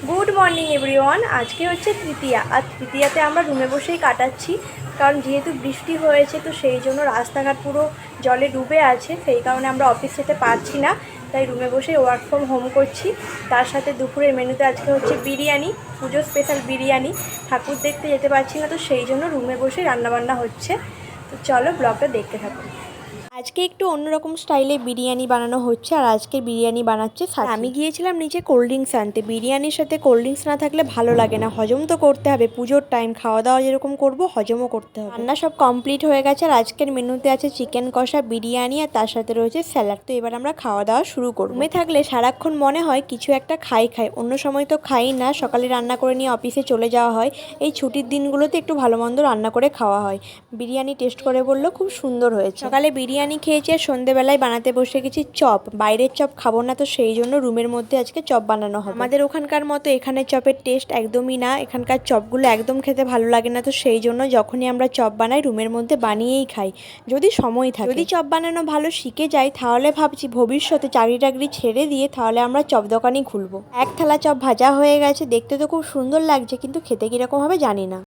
Good morning everyone. আজকে হচ্ছে তৃতীয়া, আর তৃতীয়াতে আমরা রুমে বসেই কাটাচ্ছি, কারণ যেহেতু বৃষ্টি হয়েছে তো সেই জন্য রাস্তাঘাট পুরো জলে ডুবে আছে, সেই কারণে আমরা অফিস যেতে পারছি না, তাই রুমে বসেই ওয়ার্ক ফ্রম হোম করছি। তার সাথে দুপুরের মেনুতে আজকে হচ্ছে বিরিয়ানি, পুজো স্পেশাল বিরিয়ানি। ঠাকুর দেখতে যেতে পারছি না, তো সেই জন্য রুমে বসেই রান্নাবান্না হচ্ছে। তো চলো ব্লগটা দেখতে থাকো। আজকে একটু অন্যরকম স্টাইলে বিরিয়ানি বানানো হচ্ছে, আর আজকে বিরিয়ানি বানাচ্ছে সাথী। আমি গিয়েছিলাম নিচে কোল্ড ড্রিঙ্কস আনতে। বিরিয়ানির সাথে কোল্ড ড্রিঙ্কস না থাকলে ভালো লাগে না, হজম তো করতে হবে, পুজোর টাইম, খাওয়া দাওয়া যেরকম করব হজমও করতে হবে। রান্না সব কমপ্লিট হয়ে গেছে, আর আজকের মেনুতে আছে চিকেন কষা, বিরিয়ানি, আর তার সাথে রয়েছে স্যালাড। তো এবার আমরা খাওয়া দাওয়া শুরু করব। রুমে থাকলে সারাক্ষণ মনে হয় কিছু একটা খাই, অন্য সময় তো খাই না, সকালে রান্না করে নিয়ে অফিসে চলে যাওয়া হয়। এই ছুটির দিনগুলোতে একটু ভালো মন্দ রান্না করে খাওয়া হয়। বিরিয়ানি টেস্ট করে বললো খুব সুন্দর হয়েছে। সকালে বিরিয়ানি খেয়েছি, আর সন্ধ্যেবেলায় বানাতে বসে গেছি চপ। বাইরের চপ খাবো না, তো সেই জন্য রুমের মধ্যে আজকে চপ বানানো হবে। আমাদের ওখানকার মতো এখানে চপের টেস্ট একদমই না, এখানকার চপগুলো একদম খেতে ভালো লাগে না, তো সেই জন্য যখনই আমরা চপ বানাই রুমের মধ্যে বানিয়েই খাই, যদি সময় থাকে। যদি চপ বানানো ভালো শিখে যাই তাহলে ভাবছি ভবিষ্যতে চাকরি টাকরি ছেড়ে দিয়ে তাহলে আমরা চপ দোকানই খুলবো। এক থালা চপ ভাজা হয়ে গেছে, দেখতে তো খুব সুন্দর লাগছে, কিন্তু খেতে কিরকম হবে জানি না।